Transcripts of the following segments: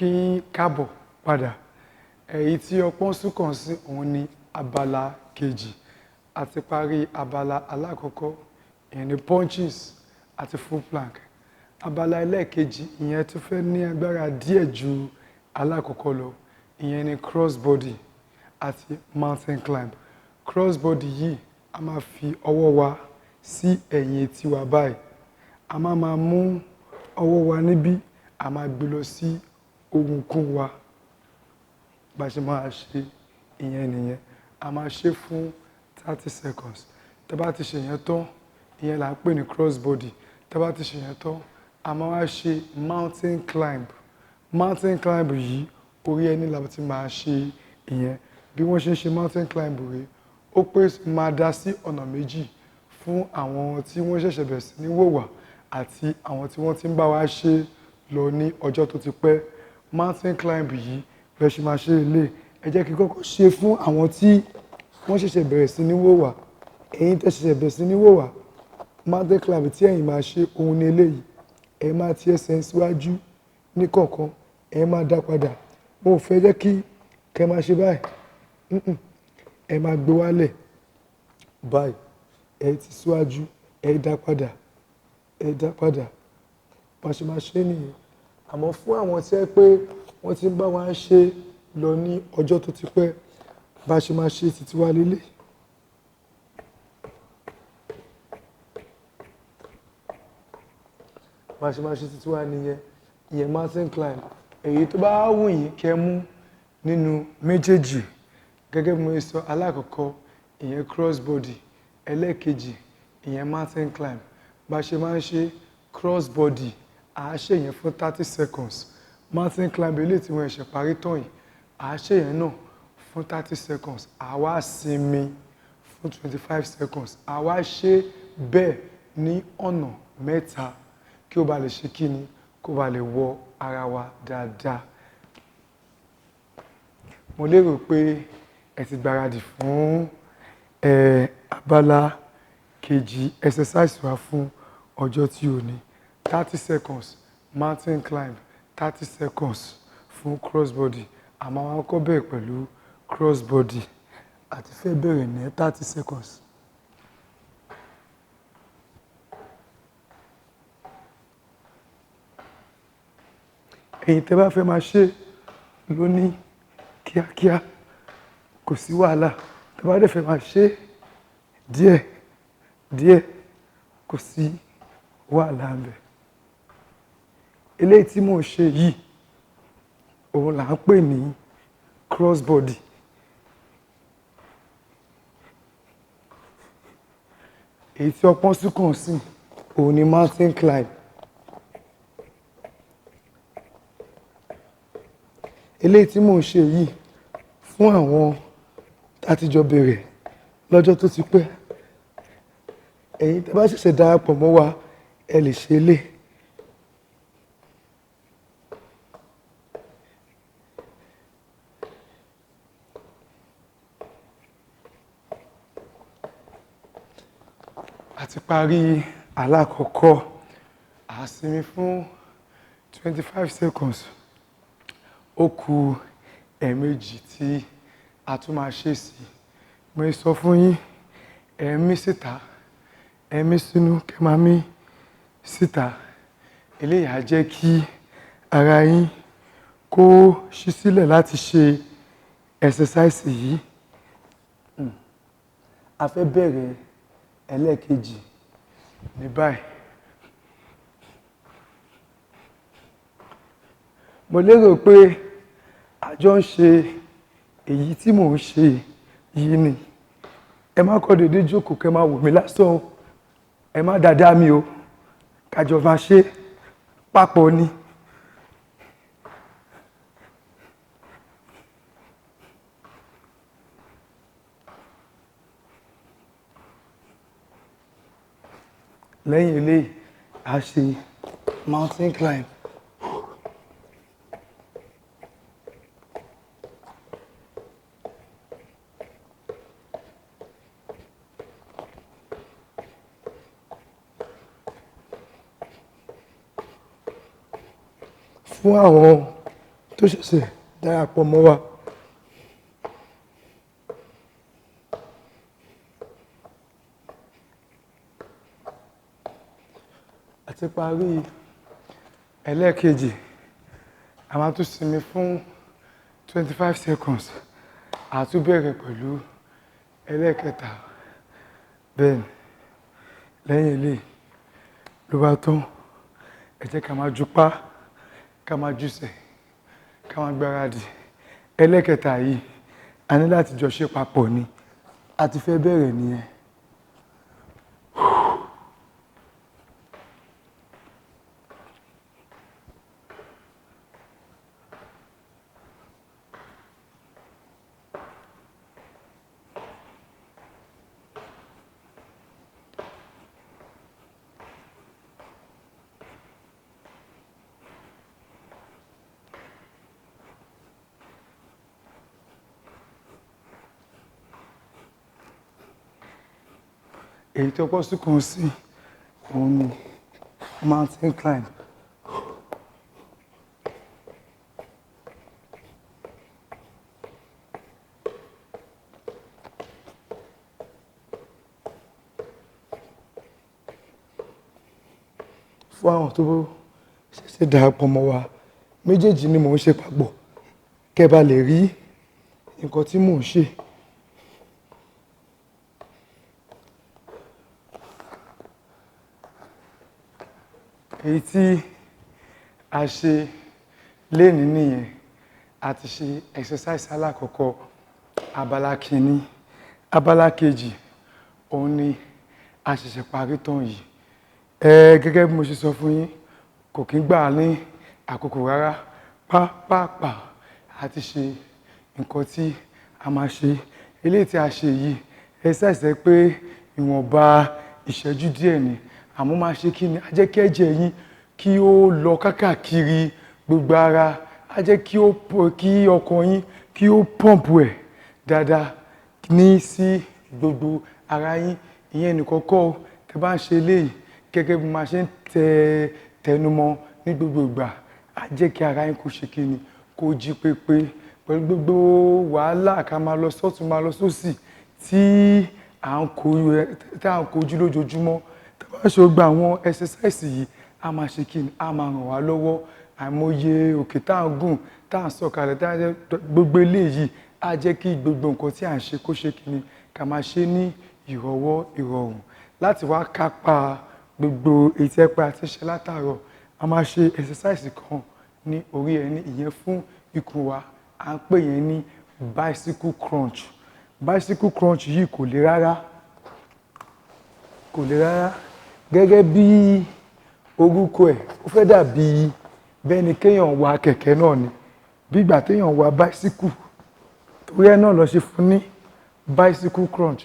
kí n káàbọ̀ padà. Èyí tí ọpọ́n sún kàn sí òun ni abala kejì. A ti parí abala alákọ̀ọ́kọ́, ìyẹn ni punches àti full plank. Abala ẹlẹ́ẹ̀kejì ìyẹn tún fẹ́ ní agbára díẹ̀ ju alákọ̀ọ́kọ́ lọ. Ìyẹn ni cross body àti mountain climb. Cross body yìí a máa fi ọwọ́ wa sí ẹ̀yìn etí wa báyìí. A máa mú ọwọ́ wa níbí, a máa gbé lọ sí orúnkún wa. Bá ṣe máa ṣe ìyẹn nìyẹn. A máa ṣe fún 30 seconds. Tá bá ti ṣe yẹn tán, ìyẹn là ń pè ní cross body. Tá bá ti ṣe yẹn tán, a máa wá ṣe mountain climb. Mountain climb yìí orí ẹní la ti máa ṣe ìyẹn. Bí wọ́n ṣe ń ṣe mountain climb rèé, ó pé máa dá sí ọ̀nà méjì fún àwọn tí wọ́n ṣẹ̀ṣẹ̀ bẹ̀rẹ̀ sí ní wò wá àti àwọn tí wọ́n ti ń bá wa ṣe lọ ní ọjọ́ tó ti pẹ́. Mountain climb yìí bẹ́ẹ̀ ṣe máa ṣe ilé. Ẹ jẹ́ kí n kọ́kọ́ ṣe fún àwọn tí wọ́n ṣẹ̀ṣẹ̀ bẹ̀rẹ̀ sí ní wò wá. Ẹ̀yin tẹ́ ṣẹ̀ṣẹ̀ bẹ̀rẹ̀ sí ní wò wá. Mountain climb tí ẹ̀yin máa ṣe òun ni eléyìí. Ẹ máa ti ẹsẹ̀ síwájú ní kọ̀ọ̀kan, ẹ máa dá padà. Mo fẹ́ jẹ́ kí kẹ́ máa ṣe báyìí. Ẹ máa gbé wálẹ̀ báyìí. Ẹ ti síwájú, ẹ dá padà, ẹ dá padà. Bá ṣe máa ṣe nìyẹn. Àmọ́ fún àwọn tí ẹ pé wọ́n ti ń bá wa ṣe lọ ní ọjọ́ tó ti pẹ́, bá ṣe máa ṣe títí wá lélẹ̀. Bá ṣe máa ṣe títí wá nìyẹn. Ìyẹn mountain climb. Èyí tó bá wù yín kẹ́ mú nínú méjèèjì. Gẹ́gẹ́ bí mo sọ alákọ̀ọ́kọ́, ìyẹn cross body. Ẹlẹ́ẹ̀kejì, ìyẹn mountain climb. Bá ṣe máa ń ṣe cross body, a ṣe yẹn fún 30 seconds. Mountain climb eléyìí tí wọ́n ṣe parí tán yìí, a ṣe yẹn náà fún 30 seconds. A wá sinmi fún 25 seconds. A wá ṣe bẹ́ẹ̀ ní ọ̀nà mẹ́ta kí ó bá lè ṣe kíni, kó bá lè wọ ara wa dáadáa. Mo lérò pé ẹ ti gbáradì fún abala kejì exercise wa fún ọjọ́ tí ò ní. 30 seconds mountain climb, 30 seconds fún cross body. A máa wá kọ́ bẹ̀rẹ̀ pẹ̀lú cross body àti fẹ́ bẹ̀rẹ̀ ní 30 seconds. Ẹ̀yin tẹ́ bá fẹ́ máa ṣe lóní kíákíá, kò sí wàhálà. Tẹ́ bá dẹ̀ fẹ́ máa ṣe díẹ̀ díẹ̀, kò sí wàhálà ńbẹ̀. Eléyìí tí mò ń ṣe yìí, òun là ń pè ní cross body. Èyí tí ọpọ́n sún kàn sí òun ni mountain climb. Eléyìí tí mò ń ṣe yìí fún àwọn tátijọ́ bẹ̀rẹ̀ lọ́jọ́ tó ti pẹ́. Ẹ̀yin tẹ́ bá ṣẹ̀ṣẹ̀ darapọ̀ mọ́ wa, ẹ lè ṣe eléyìí. A ti parí alákọ̀ọ́kọ́. A sinmi fún 25 seconds. Ó kù ẹ̀ẹ̀mejì tí a tún máa ṣe sí. Mo sọ fún yín, ẹ mí síta, ẹ mí sínú, kẹ́ máa mí síta. Eléyìí á jẹ́ kí ara yín kó ṣí sílẹ̀ láti ṣe exercise yìí. A fẹ́ bẹ̀rẹ̀ ẹlẹ́ẹ̀kejì ní báyìí. Mo lérò pé àjọ ń ṣe èyí tí mò ń ṣe yìí ni. Ẹ má kọ́ dédé jókòó kẹ́ máa wò mí lásán. Ẹ má dáadáa mi o. Kájọ máa ṣe papọ̀ ni. Lẹ́yìn eléyìí, a ṣe mountain climb. Fún àwọn tó ṣẹ̀ṣẹ̀ darapọ̀ mọ́ wa. Àti parí ẹlẹ́ẹ̀kejì, a máa tún sinmi fún 25 seconds. A tún bẹ̀rẹ̀ pẹ̀lú ẹlẹ́ẹ̀kẹta. Bẹ́ẹ̀ni, lẹ́yìn eléyìí ló bá tán. Ẹ jẹ́ ká máa jupá, ká máa jùsẹ̀, ká máa gbáradì. Ẹlẹ́ẹ̀kẹta yìí, a ní láti jọ ṣe papọ̀ ni. A ti fẹ́ bẹ̀rẹ̀ nìyẹn. Èyí tó pọ̀ sí kan sí òun ni mountain climb. Fún àwọn tó ṣẹ̀ṣẹ̀ darapọ̀ mọ́ wa, méjèèjì ni mò ń ṣe papọ̀ kẹ́ bá lè rí nǹkan tí mò ń ṣe. Èyí tí a ṣe lénìí nìyẹn. A ti ṣe exercise alákọ̀ọ́kọ́ abala kìíní. Abala kejì òun ni a ṣẹ̀ṣẹ̀ parí tán yìí. Gẹ́gẹ́ bí mo ṣe sọ fún yín, kò kí ń gbà ní àkókò rárá. Pápápá a ti ṣe nǹkan tí a máa ṣe. Eléyìí tí a ṣe yìí, exercise pé ìwọ̀nba ìṣẹ́jú díẹ̀ ni. Àmọ́ máa ṣe kí ni? A jẹ́ kí ẹ̀jẹ̀ yín kí ó lọ káàkiri gbogbo ara. A jẹ́ kí ọkàn yín kí ó pump ẹ̀ dáadáa ní sí gbogbo ara yín. Ìyẹn nìkan kọ́ tẹ́ bá ń ṣe eléyìí gẹ́gẹ́ bí máa ṣe ń tẹnumọ́ ní gbogbo ìgbà. A jẹ́ kí ara yín kó ṣe kí ni? Kó jí pépé pẹ̀lú gbogbo wàhálà ká máa lọ sọ́tùn máa lọ sósì tí à ń kojú lójoojúmọ́. Bá ṣe gba àwọn exercise yìí, a máa ṣe kí ni? A máa ràn wá lọ́wọ́. Àìmọye òkè tá à ń gùn, tá à ń sọ̀kalẹ̀, gbogbo eléyìí á jẹ́ kí gbogbo nǹkan tí à ń ṣe kó ṣe kí ni? Ká máa ṣe ní ìrọ̀wọ́ ìrọ̀rùn. Láti wá kápá gbogbo èyí tí ẹ pé a ti ṣe látàárọ̀, a máa ṣe exercise kan ní orí ẹni. Ìyẹn fún ikùn wa. À ń pè yẹn ní bicycle crunch. Bicycle crunch yìí kò le rárá. Kò le rárá. Gẹ́gẹ́ bí orúkọ ẹ̀, ó fẹ́ dàbí bẹ́ẹ̀ ni kéèyàn wa kẹ̀kẹ́ náà ni. Bí ìgbà téèyàn wa bicycle. Torí ẹ̀ náà lọ ṣe fún ní bicycle crunch.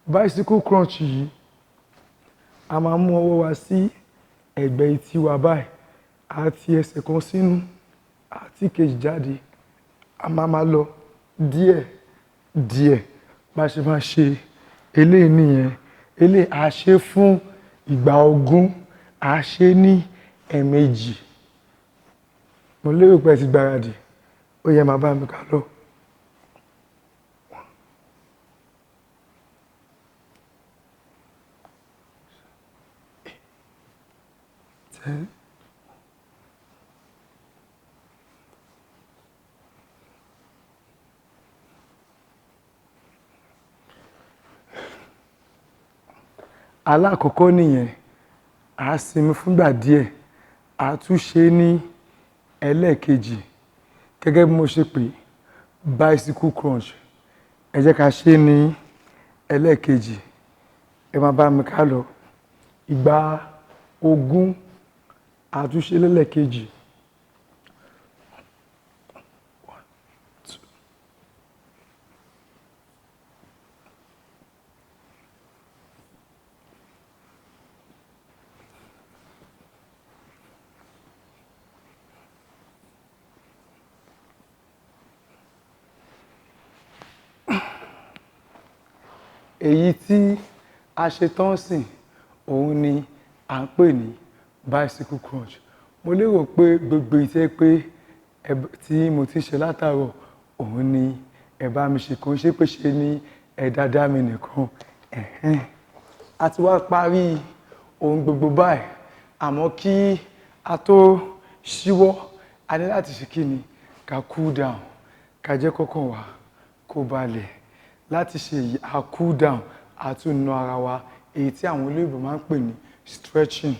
Bicycle crunch yìí, a máa mú ọwọ́ wa sí ẹ̀gbẹ́ etí wa báyìí. A ti ẹsẹ̀ kan sínú, a ti kejì jáde. A máa lọ díẹ̀ díẹ̀. Bá ṣe máa ṣe eléyìí nìyẹn. Eléyìí a ṣe fún ìgbà 20, a ṣe ní ẹ̀ẹ̀mejì. Mo lérò pé ẹ ti gbáradì. Ó yẹ máa bá mi ká lọ. Alákọ̀ọ́kọ́ nìyẹn. A sinmi fúngbà díẹ̀. A tún ṣe ní ẹlẹ́ẹ̀kejì. Gẹ́gẹ́ bí mo ṣe pè bicycle crunch. Ẹ jẹ́ ká ṣe ní ẹlẹ́ẹ̀kejì. Ẹ máa bá mi ká lọ. Ìgbà 20 a tún ṣe lẹ́lẹ́ẹ̀kejì. Èyí tí a ṣe tán sìn, òun ni à ń pè ní bicycle crunch. Mo lérò pé gbogbo ìtẹ́ pé tí mo ti ṣe látàárọ̀ òun ni ẹ bá mi ṣe, kò ń ṣe pé ṣe ní ẹ dáadáa mi nìkan. A ti wá parí ohun gbogbo báyìí, àmọ́ kí a tó ṣíwọ́ a ní láti ṣe kí ni, ká cool down, ká jẹ́ kọ́kàn wa kó balẹ̀. Láti ṣe èyí a cool down, a tún na ara wa, èyí tí àwọn olóyìnbó máa ń pè ní stretching.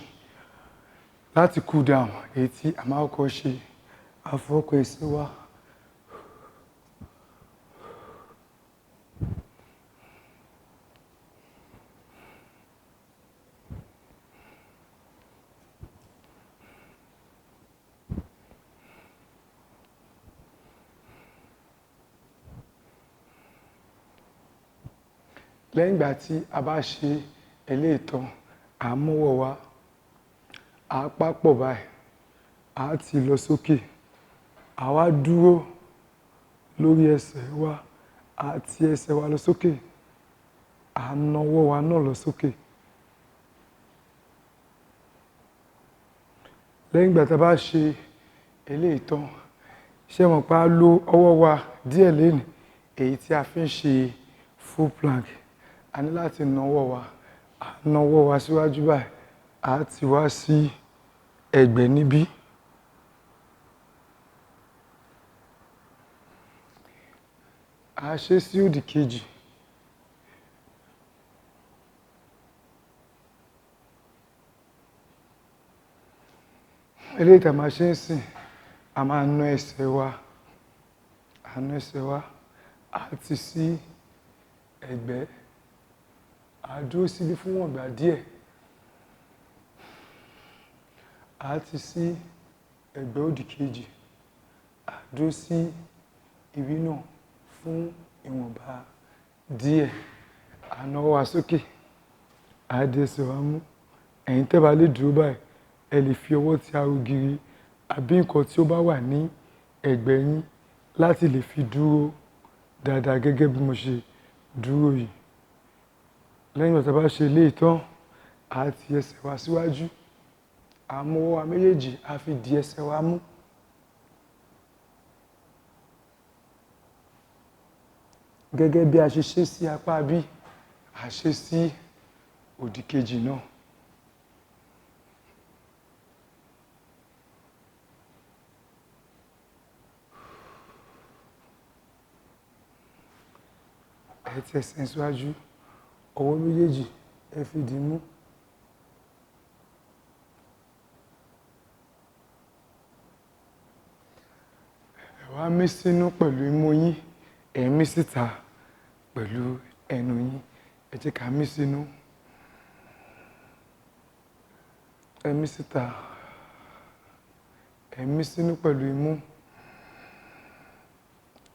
Láti cool down, èyí tí a máa kọ́kọ́ ṣe, a fọwọ́ ẹsẹ̀ wa. Lẹ́yìn ìgbà tí a bá ṣe eléyìí tán, à mú ọwọ́ wa, à papọ̀ báyìí, à ti lọ sókè, à wá dúró lórí ẹsẹ̀ wa, à ti ẹsẹ̀ wa lọ sókè, à na ọwọ́ wa náà lọ sókè. Lẹ́yìn ìgbà tí a bá ṣe eléyìí tán, ṣé mọ̀ pé a lo ọwọ́ wa díẹ̀ lénìí, èyí tí a fi ń ṣe full plank. A ní láti na ọwọ́ wa, à na ọwọ́ wa síwájú báyìí, à ti wá sí ẹ̀gbẹ́ níbí. À ṣe sí òdì kejì. Eléyìí tí a máa ṣe ń sìn, a máa na ẹsẹ̀ wa, à na ẹsẹ̀ wa, à ti sí ẹ̀gbẹ́, à dúró síbí fún ìgbà díẹ̀, à ti sí ẹ̀gbẹ́ òdì kejì, à dúró sí ibi náà fún ìwọ̀nba díẹ̀, à na ọwọ́ wa sókè, à di ẹsẹ̀ wa mú. Ẹ̀yin tẹ́ bá lè dúró báyìí, ẹ lè fi ọwọ́ ti ara ògiri àbí nǹkan tí ó bá wà ní ẹ̀gbẹ́ yín láti lè fi dúró dáadáa gẹ́gẹ́ bí mo ṣe dúró yìí. Lẹ́yìn ìgbà tí a bá ṣe eléyìí tán, à ti ẹsẹ̀ wa síwájú, à mú ọwọ́ wa méjèèjì, à fi di ẹsẹ̀ wa mú. Gẹ́gẹ́ bí a ṣe ṣe sí apá bí, a ṣe sí òdì kejì náà. Ẹ ti ẹsẹ̀ síwájú, ọwọ́ méjèèjì ẹ fi dì mú. Ẹ wá mí sínú pẹ̀lú imú yín, ẹ mí síta pẹ̀lú ẹnu yín. Ẹ jẹ́ ká mí sínú, ẹ mí síta, ẹ mí sínú pẹ̀lú imú,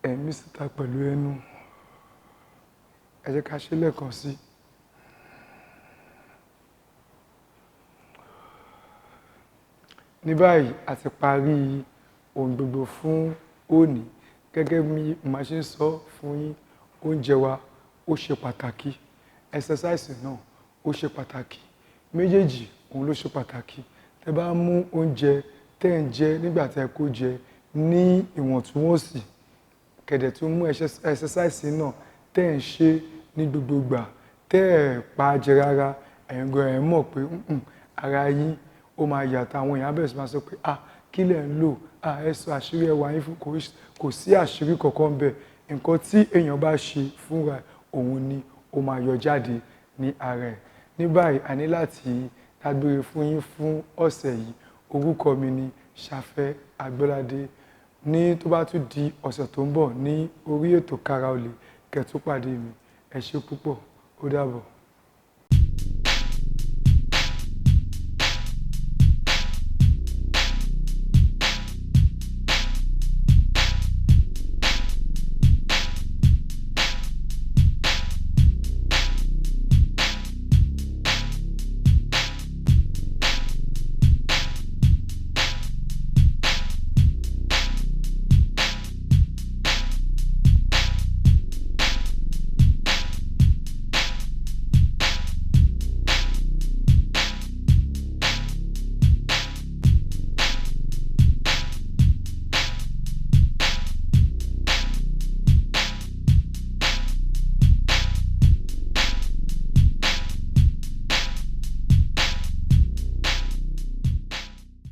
ẹ mí síta pẹ̀lú ẹnu. Ẹ jẹ́ ká ṣe lẹ́ẹ̀kan sí. Ní báyìí a ti parí ohun gbogbo fún òní. Gẹ́gẹ́ bí màá ṣe ń sọ fún yín, oúnjẹ wa ó ṣe pàtàkì, exercise náà ó ṣe pàtàkì, méjèèjì òun ló ṣe pàtàkì. Tẹ́ bá mú oúnjẹ tẹ́ ń jẹ nígbà tí ẹ kó jẹ ní ìwọ̀ntúnwọ̀nsì, kẹ̀dẹ̀ tó mú exercise náà tẹ́ ń ṣe ní gbogbo ìgbà, tẹ́ ẹ̀ pa jẹ rárá, ẹ̀yin gan ẹ̀ mọ̀ pé ara yín ó máa yàtọ̀. Àwọn èèyàn bẹ̀rẹ̀ sí máa sọ pé kí lẹ̀ ń lò, ẹ sọ àṣírí ẹwà yín fún, kò sí àṣírí kankan bẹ́ẹ̀. Nǹkan tí èèyàn bá ṣe fúnra òun ni ó máa yọ jáde ní ara ẹ̀. Ní báyìí a ní láti dágbére fún yín fún ọ̀sẹ̀ yìí. Orúkọ mi ni Ṣafẹ́ Agbọ́ládé. Ní tó bá tún di ọ̀sẹ̀ tó ń bọ̀ ní orí ètò Kára Olè, kẹ́ tún pàdé mi. Ẹ ṣé púpọ̀, ó dàbọ̀.